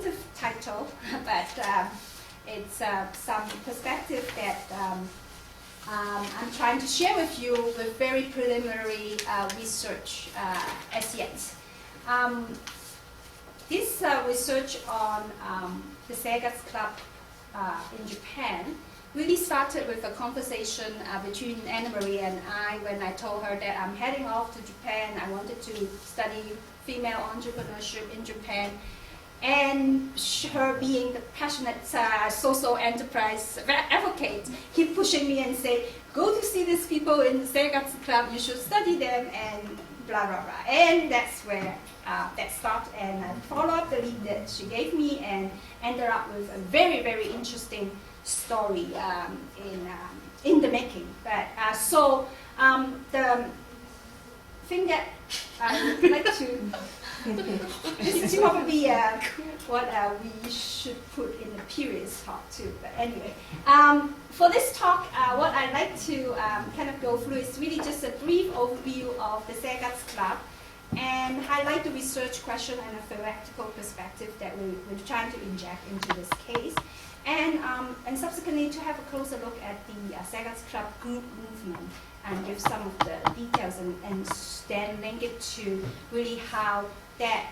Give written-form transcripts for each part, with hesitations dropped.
provocative title, but it's some perspective that I'm trying to share with you with very preliminary research as yet. This research on the Seikatsu Club in Japan really started with a conversation between Anna Maria and I when I told her that I'm heading off to Japan. I wanted to study female entrepreneurship in Japan. And her being the passionate social enterprise advocate, keep pushing me and say, go to see these people in the Seikatsu Club, you should study them, and blah, blah, blah. And that's where that started, and I followed up the lead that she gave me and ended up with a very, very interesting story in the making. But the thing that I would like to this is probably what we should put in the previous talk too. But anyway, for this talk, what I'd like to kind of go through is really just a brief overview of the Seikatsu Club and highlight the research question and a theoretical perspective that we're trying to inject into this case. And subsequently to have a closer look at the Seikatsu Club group movement and give some of the details and then link it to really how that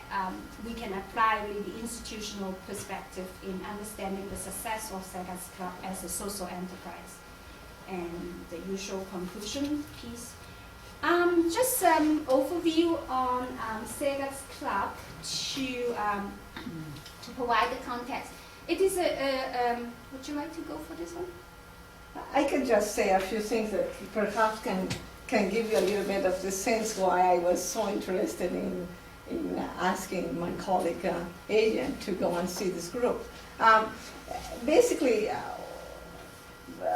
we can apply really the institutional perspective in understanding the success of Seikatsu Club as a social enterprise. And the usual conclusion piece. Just some overview on Seikatsu Club to provide the context. It is would you like to go for this one? I can just say a few things that perhaps can give you a little bit of the sense why I was so interested in asking my colleague Aegean to go and see this group. Basically,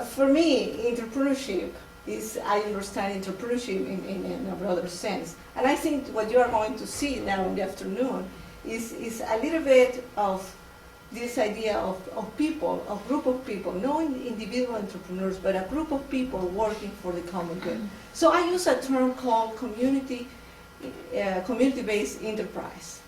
for me, entrepreneurship is, I understand entrepreneurship in a broader sense. And I think what you are going to see now in the afternoon is a little bit of this idea of people, a group of people, not individual entrepreneurs, but a group of people working for the common good. So I use a term called community-based enterprise,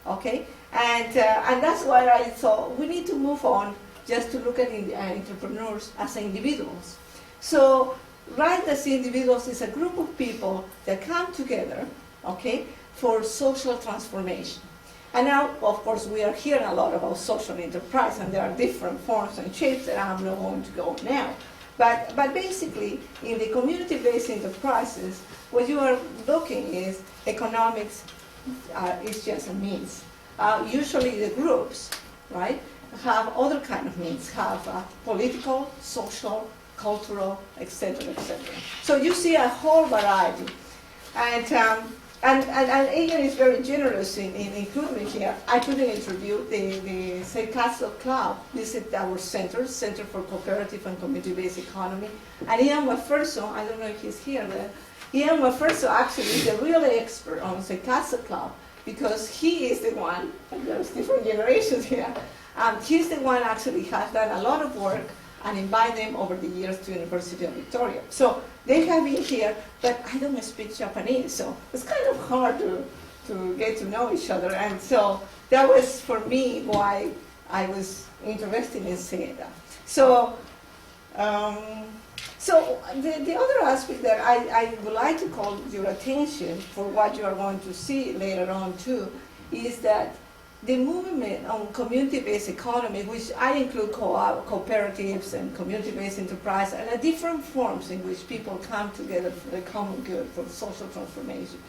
okay? And that's why I thought we need to move on just to look at entrepreneurs as individuals. So right as individuals is a group of people that come together, okay, for social transformation. And now, of course, we are hearing a lot about social enterprise, and there are different forms and shapes that I'm not going to go now. But basically, in the community-based enterprises, what you are looking is economics is just a means. Usually the groups, right, have other kind of means, have political, social, cultural, etc., etc. So you see a whole variety. And Aegean is very generous in including me here. I couldn't introduce the Seikatsu Club, visit our Center for Cooperative and Community-Based Economy. And Ian Wafferso, I don't know if he's here, but Ian Wafferso actually is the real expert on Seikatsu Club because he is the one, and there's different generations here, he's the one actually has done a lot of work and invite them over the years to University of Victoria. So they have been here, but I don't speak Japanese, so it's kind of hard to get to know each other. And so that was, for me, why I was interested in saying that. So, the other aspect that I would like to call your attention for what you are going to see later on too, is that the movement on community-based economy, which I include cooperatives and community-based enterprise, and different forms in which people come together for the common good, for social transformation,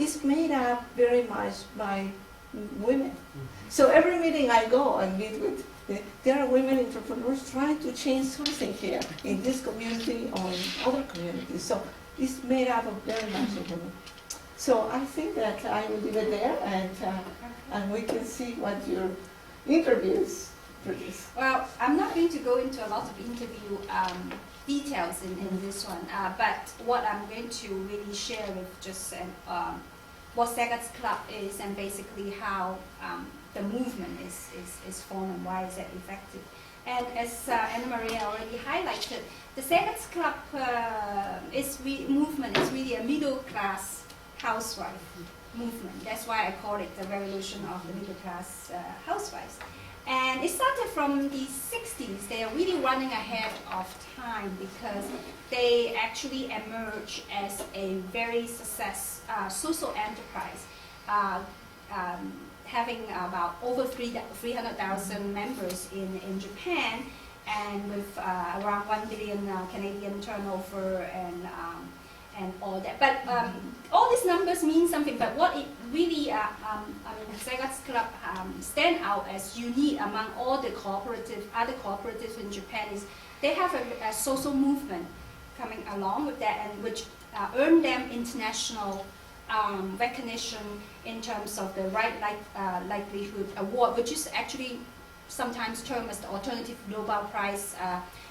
is made up very much by women. So every meeting I go and meet with, there are women entrepreneurs trying to change something here in this community or in other communities. So it's made up of very much of women. So I think that I will leave it there, and we can see what your interviews produce. Well, I'm not going to go into a lot of interview details in this one, but what I'm going to really share with just what Seikatsu Club is and basically how the movement is formed and why is that effective. And as Anna Maria already highlighted, the Seikatsu Club movement is really a middle class housewife movement. That's why I call it the revolution of the middle class housewives. And it started from the 60s. They are really running ahead of time because they actually emerged as a very social enterprise, having about over 300,000 members in Japan, and with around 1 billion Canadian turnover and all that. But all these numbers mean something, but what it really, Seikatsu Club stand out as unique among all the other cooperatives in Japan is they have a social movement coming along with that, and which earned them international recognition in terms of the livelihood award, which is actually sometimes termed as the alternative Nobel Prize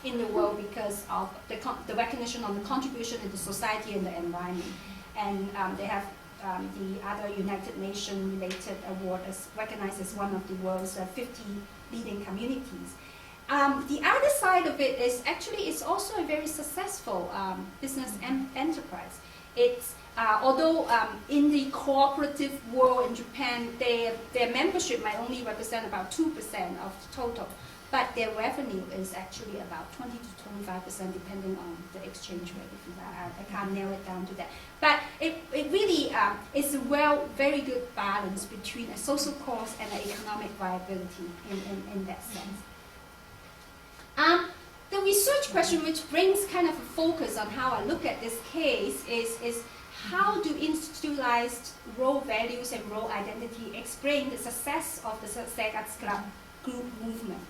in the world because of the recognition on the contribution in the society and the environment. And they have the other United Nations related award as recognized as one of the world's 50 leading communities. The other side of it is actually it's also a very successful business enterprise. It's although in the cooperative world in Japan, their membership might only represent about 2% of the total, but their revenue is actually about 20 to 25% depending on the exchange rate. I can't narrow it down to that. But it really is a very good balance between a social cause and an economic viability in that sense. The research question, which brings kind of a focus on how I look at this case, is how do institutionalized role values and role identity explain the success of the Seikatsu Club group movement?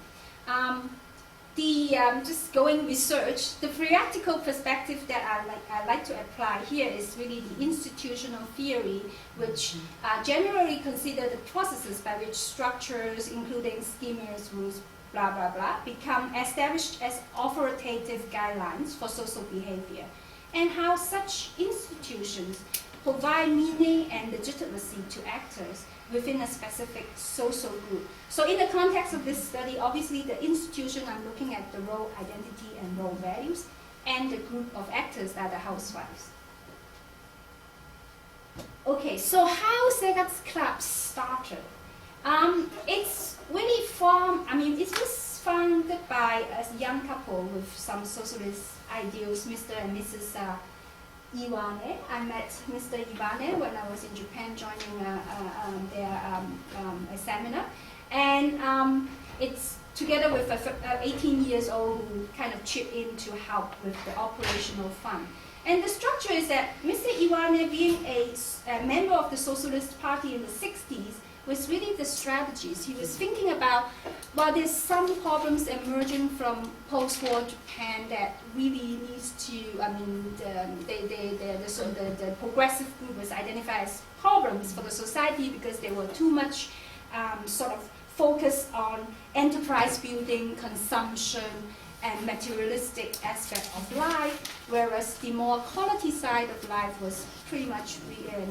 Just going research, the theoretical perspective that I like to apply here is really the institutional theory, which generally consider the processes by which structures, including schemas, rules, blah, blah, blah, become established as authoritative guidelines for social behavior, and how such institutions provide meaning and legitimacy to actors within a specific social group. So in the context of this study, obviously the institution, I'm looking at the role identity and role values, and the group of actors are the housewives. Okay, so how Seikatsu Club started? It's really it was founded by a young couple with some socialist ideals, Mr. and Mrs. Iwane. I met Mr. Iwane when I was in Japan joining their seminar. And it's together with a 18 years old who kind of chipped in to help with the operational fund. And the structure is that Mr. Iwane, being a member of the Socialist Party in the 60s, was really the strategies. He was thinking about, well, there's some problems emerging from post-war Japan that really needs to, the progressive group was identified as problems for the society because they were too much sort of focused on enterprise building, consumption, and materialistic aspect of life, whereas the more quality side of life was pretty much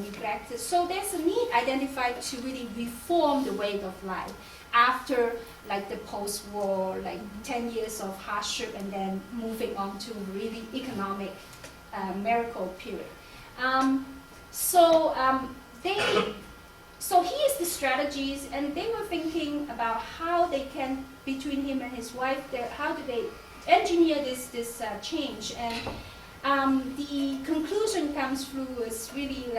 neglected. So there's a need identified to really reform the way of life after the post-war, 10 years of hardship and then moving on to really economic miracle period. So here's the strategies, and they were thinking about how they can, between him and his wife, how do they engineer this change. And the conclusion comes through is really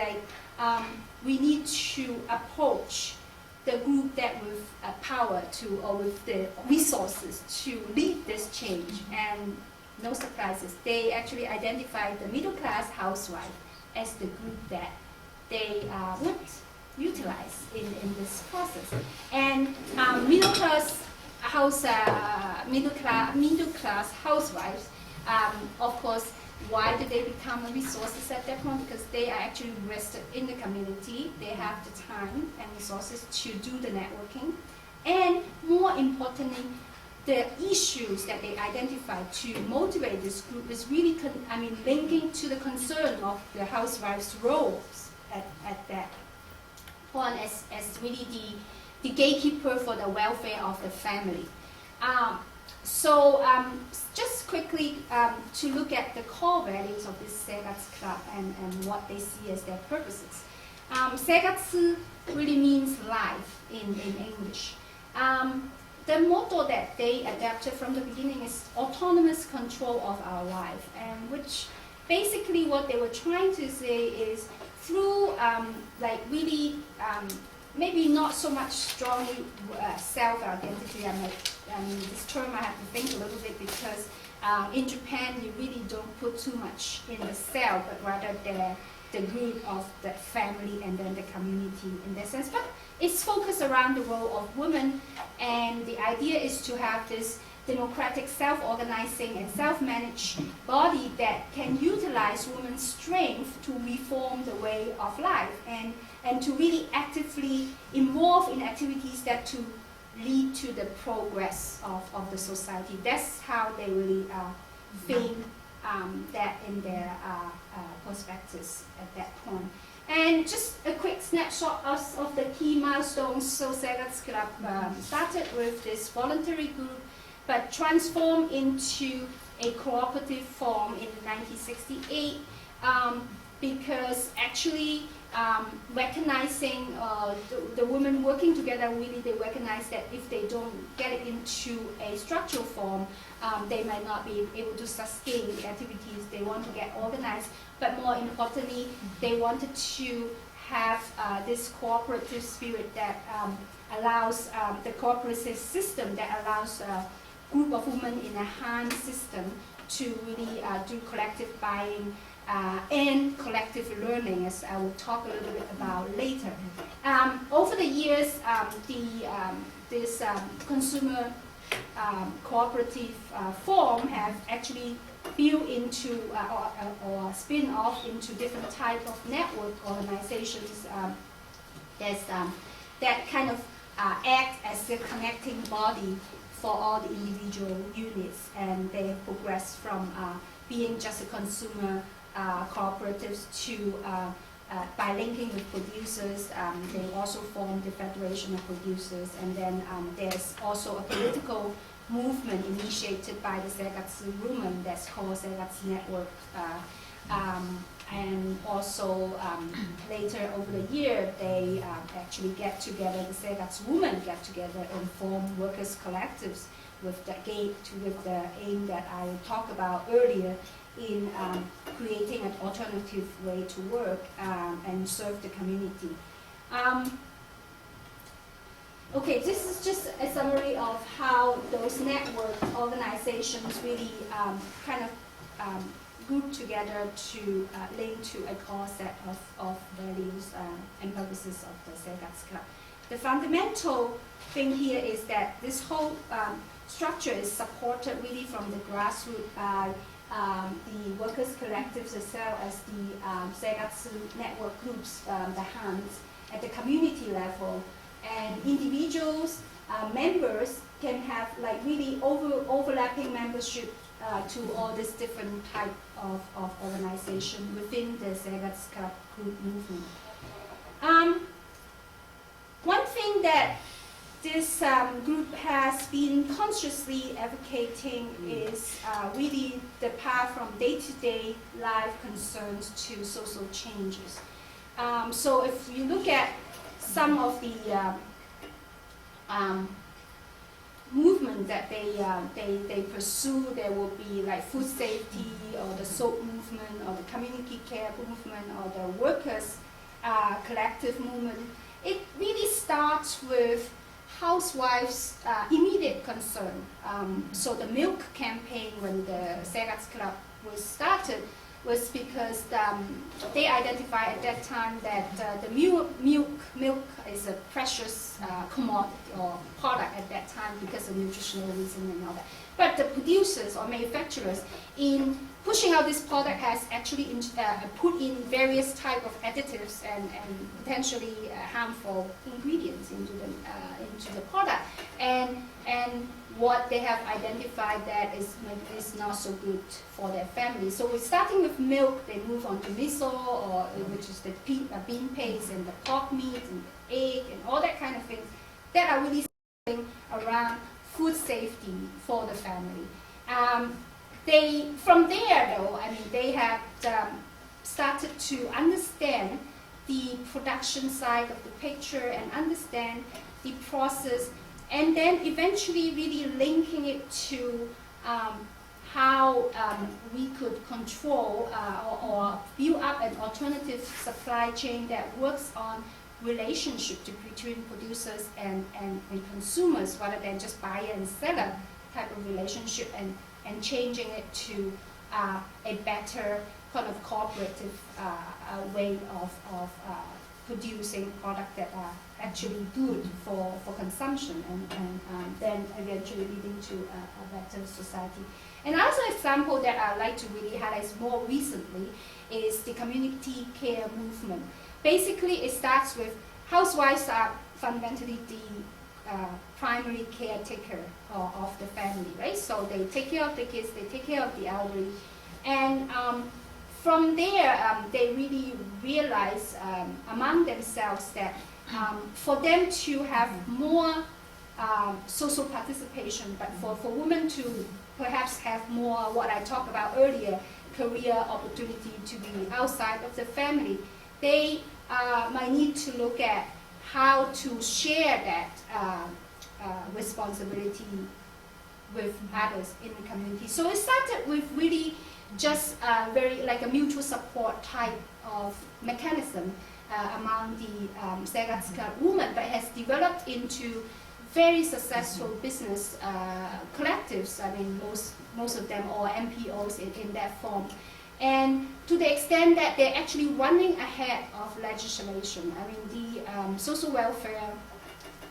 we need to approach the group that with power to, or with the resources to lead this change. And no surprises, they actually identified the middle class housewife as the group that they would utilize in this process. And middle class housewives, of course, why did they become resources at that point? Because they are actually invested in the community. They have the time and resources to do the networking. And more importantly, the issues that they identify to motivate this group is really linking to the concern of the housewives' roles at that point as really the gatekeeper for the welfare of the family. Just quickly to look at the core values of this Seikatsu Club and what they see as their purposes. Seikatsu really means life in English. The motto that they adapted from the beginning is autonomous control of our life, and which basically what they were trying to say is through like really maybe not so much strongly self-identity. This term I have to think a little bit because in Japan you really don't put too much in the self, but rather the group of the family and then the community in that sense. But it's focused around the role of women, and the idea is to have this democratic, self-organizing and self-managed body that can utilize women's strength to reform the way of life and to really actively involve in activities that to lead to the progress of the society. That's how they really think that in their perspectives at that point. And just a quick snapshot of the key milestones. So Seikatsu Club started with this voluntary group, but transformed into a cooperative form in 1968 because actually recognizing the women working together, really they recognize that if they don't get it into a structural form, they might not be able to sustain the activities they want to get organized. But more importantly, they wanted to have this cooperative spirit that allows the cooperative system that allows a group of women in a Han system to really do collective buying and collective learning, as I will talk a little bit about later. Over the years, this consumer cooperative form have actually built into or spin off into different type of network organizations that kind of act as the connecting body for all the individual units, and they progress from being just a consumer cooperatives to by linking with producers, they also form the Federation of Producers, and then there's also a political movement initiated by the Seikatsu women that's called Seikatsu Network. And also later over the year, they actually get together, the Seikatsu women get together and form workers' collectives with the aim that I talked about earlier in creating an alternative way to work and serve the community. Okay, this is just a summary of how those network organizations really kind of group together to link to a core set of values and purposes of the Seikatsu Club. The fundamental thing here is that this whole structure is supported really from the grassroots by the workers' collectives as well as the Seikatsu network groups, the HANs, at the community level. And individuals, members can have like really overlapping membership to all these different type of organization within the Seikatsu Club group movement. One thing that this group has been consciously advocating is really the path from day-to-day life concerns to social changes. So if you look at some of the movement that they pursue, there will be like food safety or the soap movement or the community care movement or the workers collective movement. It really starts with Housewives' immediate concern. So the milk campaign when the Seikatsu Club was started was because they identified at that time that the milk is a precious commodity or product at that time because of nutritional reason and all that. But the producers or manufacturers in pushing out this product has actually put in various type of additives and potentially harmful ingredients into the product. And what they have identified that is not so good for their family. So we're starting with milk, they move on to miso, which is the bean paste and the pork meat and the egg and all that kind of things that are really around food safety for the family. From there though, I mean, they have started to understand the production side of the picture and understand the process, and then eventually really linking it to how we could control or build up an alternative supply chain that works on relationship between producers and consumers, rather than just buyer and seller type of relationship, and changing it to a better kind of cooperative way of producing products that are actually good for consumption, and then eventually leading to a better society. And another example that I'd like to really highlight more recently is the community care movement. Basically, it starts with housewives are fundamentally the primary caretaker of the family, right? So they take care of the kids, they take care of the elderly, and from there, they really realize among themselves that for them to have more social participation, but for women to perhaps have more, what I talked about earlier, career opportunity to be outside of the family, they might need to look at how to share that responsibility with others in the community. So it started with really just very like a mutual support type of mechanism among the Seikatsu Club women, but has developed into very successful business collectives. I mean, most of them are MPOs in that form. And to the extent that they're actually running ahead of legislation. I mean, the social welfare,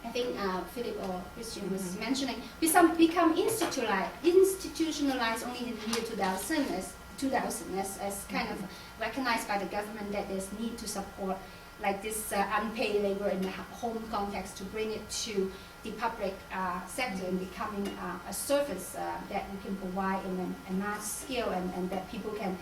I think Philip or Christian was mentioning, become institutionalized only in the year 2000 as kind of recognized by the government that there's need to support like this unpaid labor in the home context, to bring it to the public sector and becoming a service that we can provide in a large scale, and that people can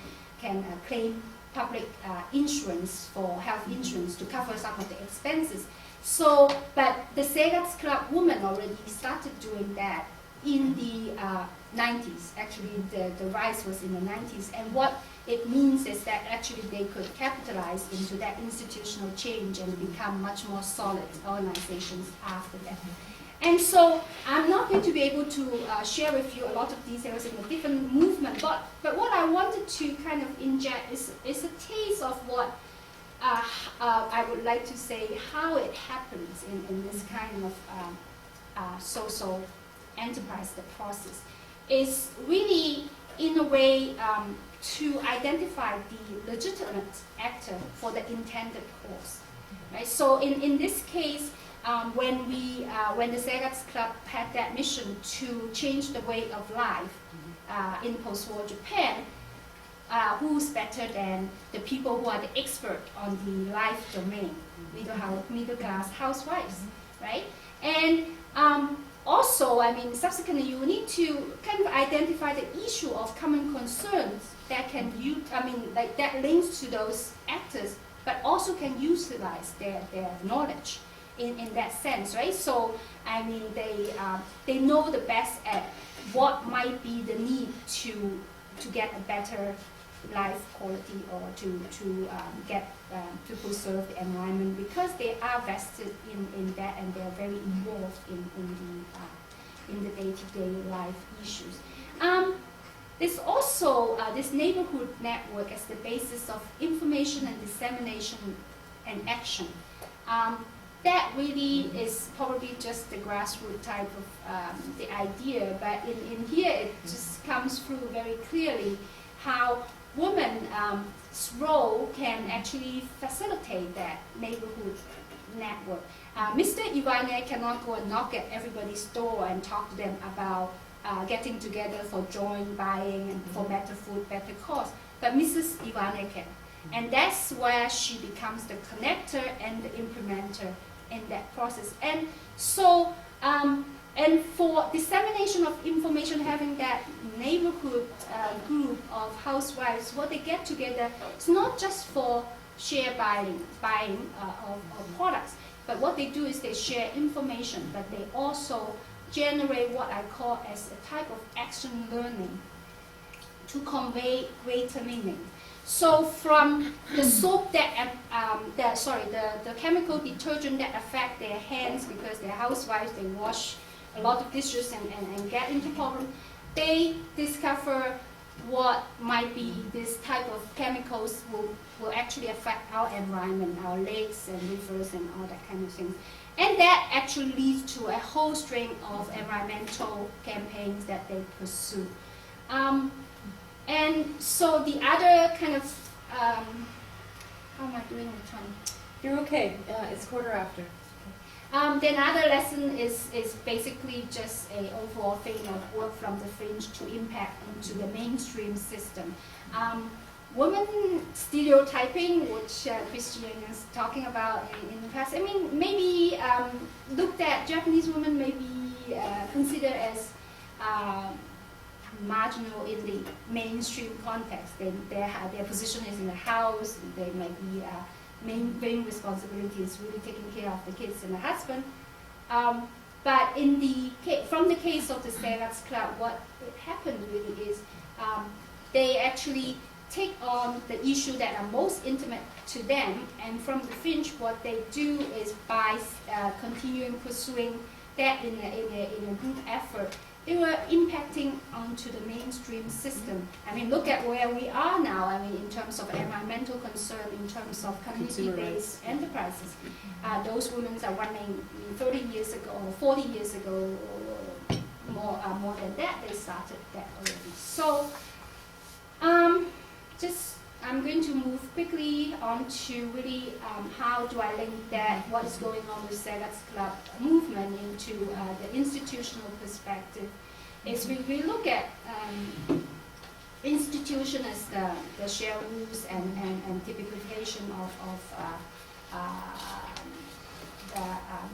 claim public insurance for health insurance to cover some of the expenses. So, but the Seikatsu Club women already started doing that in the 90s. Actually, the rise was in the 90s, and what it means is that actually they could capitalize into that institutional change and become much more solid organizations after that. And so I'm not going to be able to share with you a lot of details in a different movement, but what I wanted to kind of inject is a taste of what I would like to say how it happens in this kind of social enterprise, the process, is really in a way to identify the legitimate actor for the intended cause. Right? So in this case, when the Seikatsu Club had that mission to change the way of life in post-war Japan, who's better than the people who are the expert on the life domain, middle class housewives, right? And also, I mean, subsequently, you need to kind of identify the issue of common concerns that can that links to those actors, but also can utilize their knowledge in that sense, right? So, I mean, they know the best at what might be the need to get a better life quality, or to preserve the environment, because they are vested in that, and they are very involved in the day-to-day life issues. There's also this neighborhood network as the basis of information and dissemination and action. That really is probably just the grassroots type of the idea, but in here it just comes through very clearly how women's role can actually facilitate that neighborhood network. Mr. Ivane cannot go and knock at everybody's door and talk to them about getting together for joint buying and for better food, better cost, but Mrs. Ivane can. And that's where she becomes the connector and the implementer in that process. And so, and for dissemination of information, having that neighborhood group of housewives, what they get together, it's not just for share buying of products, but what they do is they share information, but they also generate what I call as a type of action learning to convey greater meaning. So from the soap that, the chemical detergent that affect their hands because they're housewives, they wash a lot of dishes and get into problem, they discover what might be this type of chemicals will actually affect our environment, our lakes and rivers and all that kind of things. And that actually leads to a whole string of environmental campaigns that they pursue. And so the other kind of, how am I doing with time? You're okay. It's 1/4 after. The another lesson is basically just an overall thing of work from the fringe to impact into the mainstream system. Women stereotyping, which Christian is talking about in the past, I mean, maybe looked at Japanese women maybe considered as marginal in the mainstream context. Their position is in the house, they might be main responsibility is really taking care of the kids and the husband. But from the case of the Seikatsu Club, what happened really is they actually take on the issue that are most intimate to them, and from the fringe, what they do is by continuing pursuing that in a group effort, they were impacting onto the mainstream system. I mean, look at where we are now. I mean, in terms of environmental concern, in terms of community-based enterprises. Those women are running 30 years ago, or 40 years ago, or more than that, they started that already. So, I'm going to move quickly on to really how do I link that, what is going on with Seikatsu Club movement into the institutional perspective. Is we look at institution as the shared rules and typification of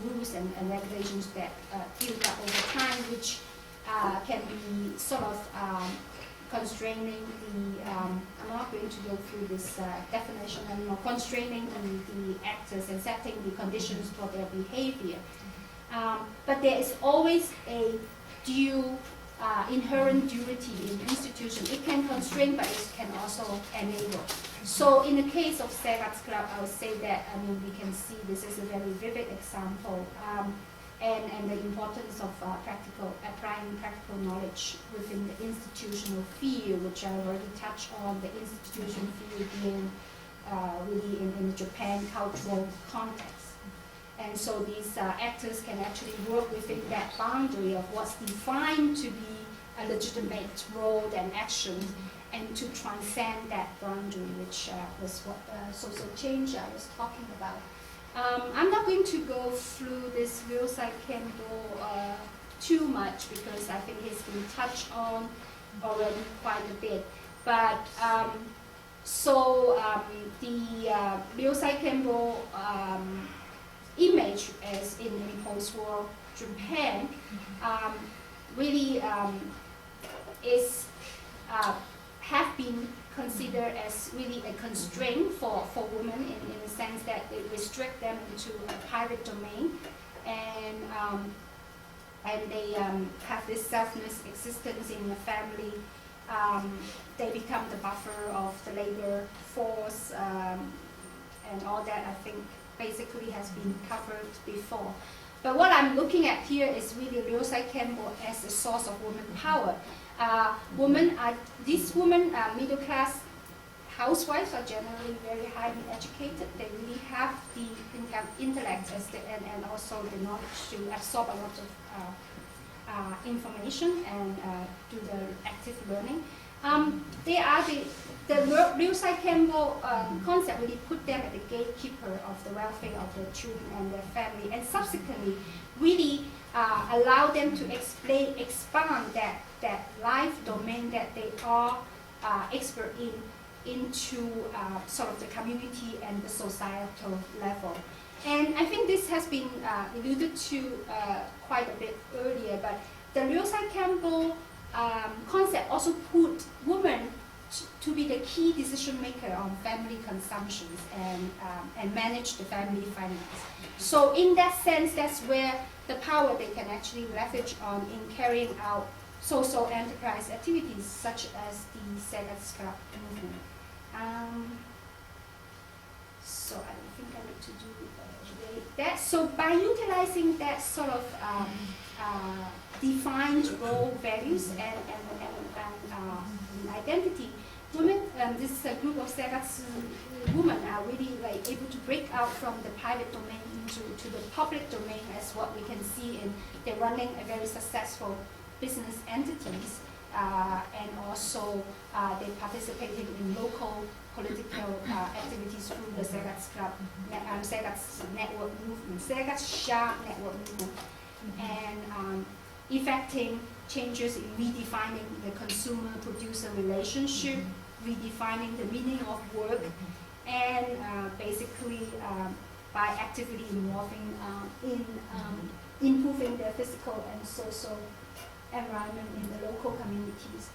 rules and regulations that build up over time, which can be sort of constraining the, I'm not going to go through this definition anymore, constraining the actors and setting the conditions for their behavior. But there is always a inherent duty in institution. It can constrain, but it can also enable. So in the case of Seikatsu Club, I would say that, I mean, we can see this is a very vivid example. And the importance of applying practical knowledge within the institutional field, which I already touched on, the institutional field being really in the Japan cultural context. And so these actors can actually work within that boundary of what's defined to be a legitimate role and action, and to transcend that boundary, which was what social change I was talking about. I'm not going to go through this Ryosai Kendo too much because I think it's been touched on already quite a bit. But the Ryosai Kendo image as in post-war Japan really have been considered as really a constraint for women in the sense that they restrict them into a private domain, and they have this selfless existence in the family. They become the buffer of the labor force, and all that I think basically has been covered before. But what I'm looking at here is really Ryosai Kembo as a source of woman power. These women, middle class housewives, are generally very highly educated. They really have the intellect and also the knowledge to absorb a lot of information and do the active learning. They are the Ryosai Kembo concept really put them at the gatekeeper of the welfare of their children and their family, and subsequently really allow them to expand that life domain that they are expert into sort of the community and the societal level. And I think this has been alluded to quite a bit earlier, but the Ryosai Kembo concept also put women to be the key decision maker on family consumptions and manage the family finance. So in that sense, that's where the power they can actually leverage on in carrying out social enterprise activities such as the Seikatsu Club movement. So I don't think I need to do that. So by utilizing that sort of defined role values and identity, women, this group of Seikatsu women are really like able to break out from the private domain into the public domain, as what we can see in they're running a very successful business entities, and also they're participating in local political activities through the Seikatsu Club, Seikatsu network movement, Seikatsu network movement, and effecting changes in redefining the consumer-producer relationship, redefining the meaning of work, and basically by actively involving in improving their physical and social environment in the local communities.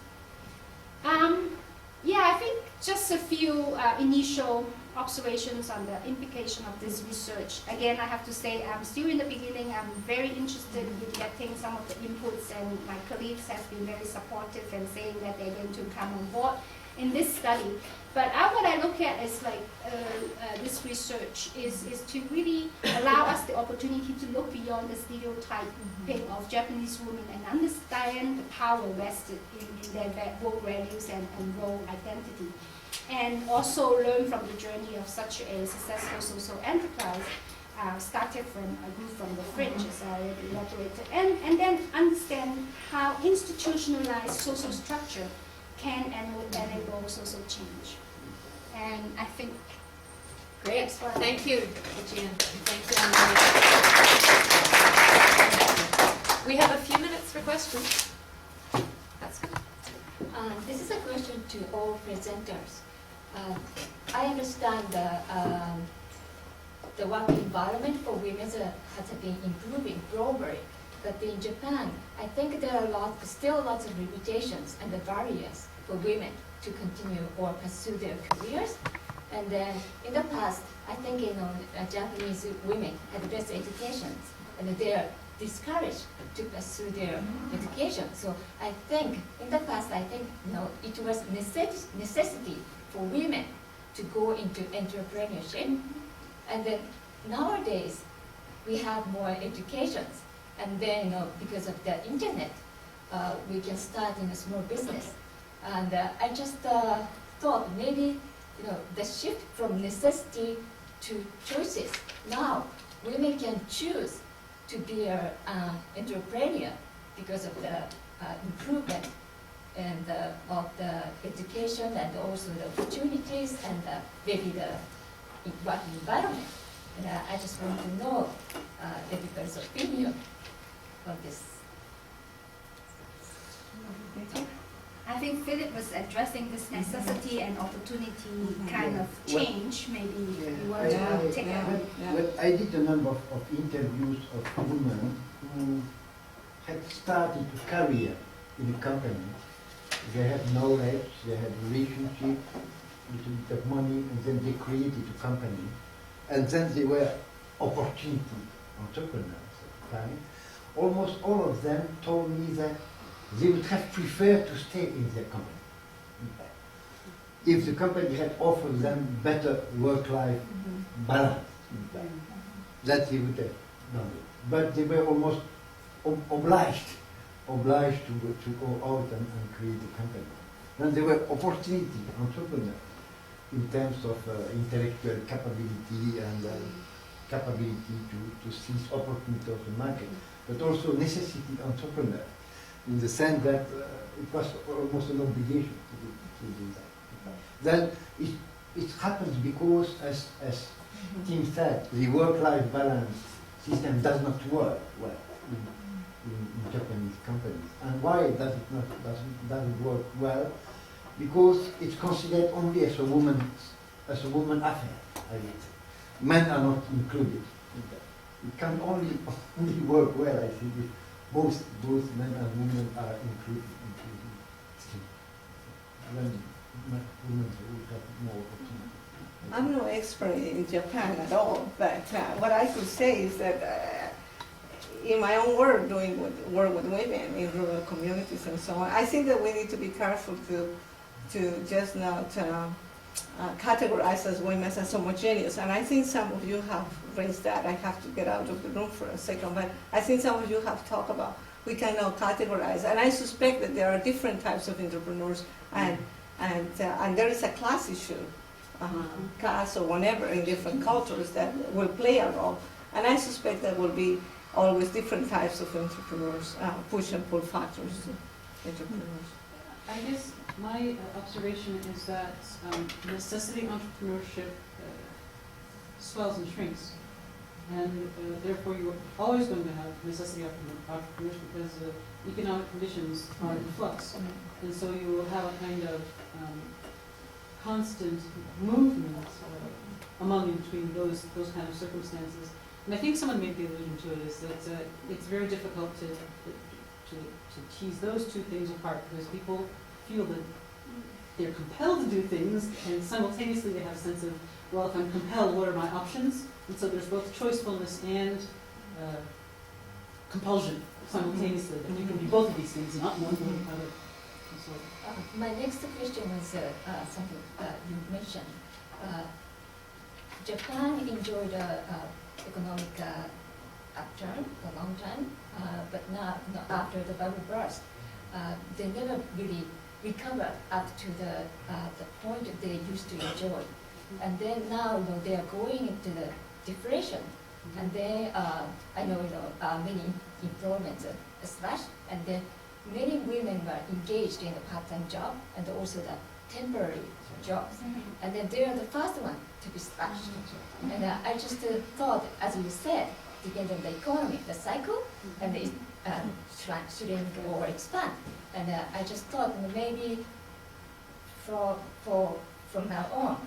Yeah, I think just a few initial observations on the implication of this research. Again, I have to say I'm still in the beginning. I'm very interested in getting some of the inputs, and my colleagues have been very supportive and saying that they're going to come on board in this study. But what I look at is like this research is to really allow us the opportunity to look beyond the stereotyping of Japanese women and understand the power vested in their role values and role identity. And also learn from the journey of such a successful social enterprise, started from a group from the fringe, as I already elaborated, and then understand how institutionalized social structure can and would enable social change. And I think Great. Thank you, Aegean. Thank you, we have a few minutes for questions. That's good. This is a question to all presenters. I understand the work environment for women has been improving globally, but in Japan, I think there are still lots of limitations and the barriers for women to continue or pursue their careers. And then in the past, I think Japanese women had less education, and they are discouraged to pursue their education. So I think in the past, it was necessity for women to go into entrepreneurship. And then nowadays, we have more educations. And then, because of the internet, we can start in a small business. And I just thought maybe, the shift from necessity to choices. Now, women can choose to be an entrepreneur because of the improvement and of the education and also the opportunities and maybe the work environment. And I just want to know everybody's opinion on this. I think Philip was addressing this necessity and opportunity kind of change. Maybe you want to take it. Well, I did a number of interviews of women who had started a career in a company. They had knowledge, they had relationship, a little bit of money, and then they created a company. And then they were opportunity entrepreneurs at the time. Almost all of them told me that they would have preferred to stay in their company if the company had offered them better work-life balance. That they would have done it. But they were almost obliged to go out and create a company. Then there were opportunity entrepreneurs in terms of intellectual capability and capability to seize opportunity of the market, but also necessity entrepreneurs, in the sense that it was almost an obligation to do that. Then it happens because, as Tim said, the work-life balance system does not work well in Japanese companies. And why does it not doesn't work well? Because it's considered only as a woman affair. I mean, men are not included in that. It can only work well, I think, if both men and women are included. When women will have more opportunity. I'm no expert in Japan at all, but what I could say is that in my own work, doing work with women in rural communities and so on, I think that we need to be careful to just not categorized as women as homogeneous. And I think some of you have raised that. I have to get out of the room for a second, but I think some of you have talked about we can now categorize. And I suspect that there are different types of entrepreneurs, and there is a class issue, caste or whatever, in different cultures that will play a role. And I suspect there will be always different types of entrepreneurs, push and pull factors to entrepreneurs. I guess my observation is that necessity entrepreneurship swells and shrinks. And therefore you're always going to have necessity entrepreneurs because economic conditions are in flux. And so you will have a kind of constant movement among and between those kind of circumstances. And I think someone made the allusion to it, is that it's very difficult to tease those two things apart, because people feel that they're compelled to do things, and simultaneously they have a sense of, well, if I'm compelled, what are my options? And so there's both choicefulness and compulsion simultaneously. That you can be both of these things, not one or the other. So, my next question was something you mentioned. Japan enjoyed economic upturn for a long time, but now after the bubble burst, they never really recovered up to the point that they used to enjoy. And then now, they are going into the deflation, and then I know, many employment slashed, and then many women were engaged in a part-time job and also the temporary jobs, and then they are the first one to be slashed. And I just thought, as you said, depends on the economy, the cycle, and it shrink or expand. And I just thought maybe from now on,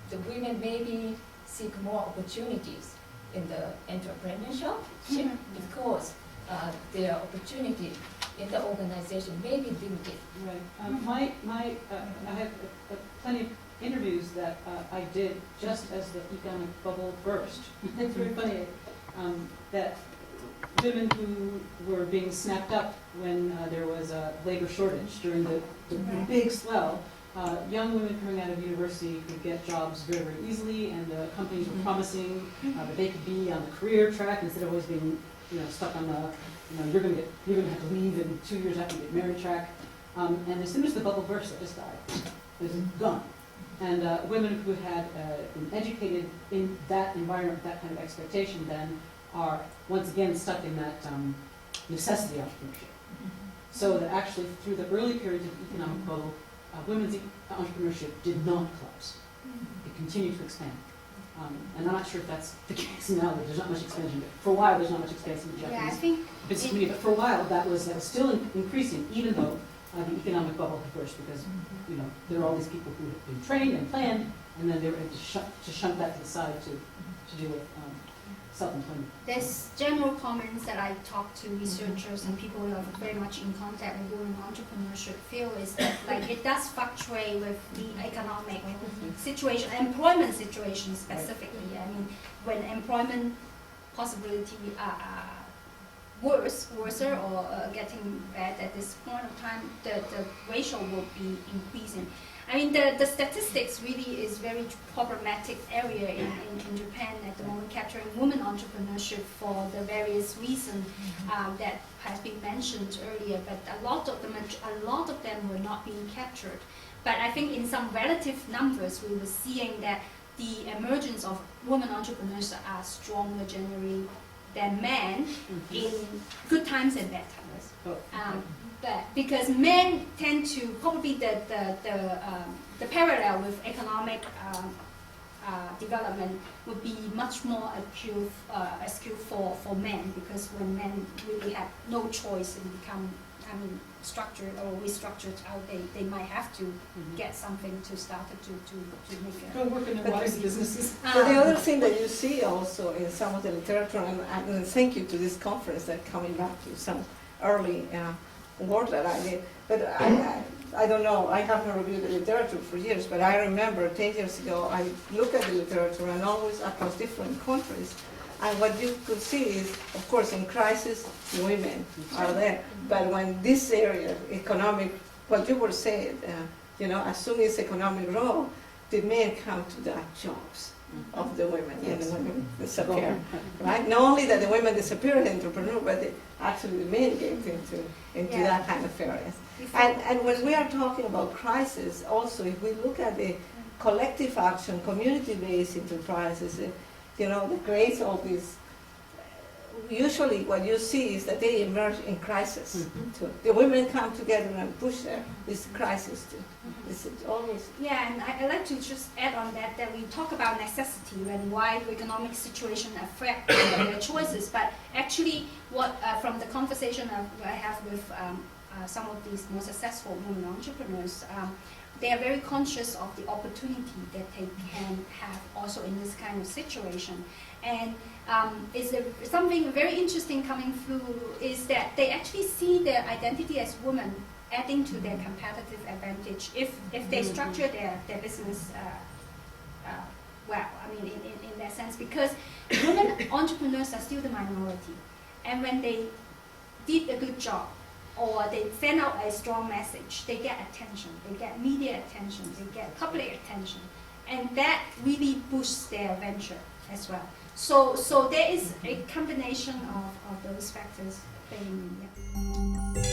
the women maybe seek more opportunities in the entrepreneurship because their opportunity in the organization may be limited. Right. I have plenty of interviews that I did just as the economic bubble burst. It's very funny that women who were being snapped up when there was a labor shortage during the big swell, young women coming out of university could get jobs very, very easily, and companies were promising that they could be on the career track instead of always being, stuck on the, you're going to have to leave in 2 years after you get married track. And as soon as the bubble burst, it just died. It was gone. And women who had been educated in that environment, that kind of expectation, then are once again stuck in that necessity entrepreneurship. So that actually through the early periods of economic bubble, women's entrepreneurship did not collapse. It continued to expand. And I'm not sure if that's the case now, that there's not much expansion. But for a while, there's not much expansion in the Japanese business community. But for a while, that was still increasing, even though the economic bubble had burst, because there are all these people who had been trained and planned, and then they were able to shunt that to the side to deal with self-employment. There's general comments that I talk to researchers and people who are very much in contact with women entrepreneurship field is that it does fluctuate with the economic situation, employment situation specifically. I mean, when employment possibility worse or getting bad at this point of time, the ratio will be increasing. I mean, the statistics really is very problematic area in Japan at the moment, capturing women entrepreneurship for the various reasons that has been mentioned earlier. But a lot of them were not being captured. But I think in some relative numbers, we were seeing that the emergence of women entrepreneurs are stronger generally than men in good times and bad times. But because men tend to probably the parallel with economic development would be much more skilled for men, because when men really have no choice and become structured or restructured out, they might have to get something to start to make it. Go work in their wives' businesses. But the other thing that you see also in some of the literature, and thank you to this conference that coming back to some early work that I did, but I don't know, I haven't reviewed the literature for years, but I remember 10 years ago, I looked at the literature and always across different countries, and what you could see is, of course, in crisis, women are there, but when this area, economic, what you were saying, as soon as economic growth, the men come to the jobs of the women, and the women disappear. Right? Not only that the women disappear as entrepreneurs, but actually the men get into that kind of areas. And when we are talking about crisis, also, if we look at the collective action, community-based enterprises, that creates all these, usually what you see is that they emerge in crisis. Too. The women come together and push this crisis too. This is always. Yeah, and I'd like to just add on that we talk about necessity and why the economic situation affect their choices, but actually what from the conversation I have with some of these more successful women entrepreneurs, they are very conscious of the opportunity that they can have also in this kind of situation. And something very interesting coming through is that they actually see their identity as women adding to their competitive advantage if they structure their business well, I mean, in that sense, because women entrepreneurs are still the minority. And when they did a good job, or they send out a strong message, they get attention, they get media attention, they get public attention, and that really boosts their venture as well. So there is a combination of those factors playing in.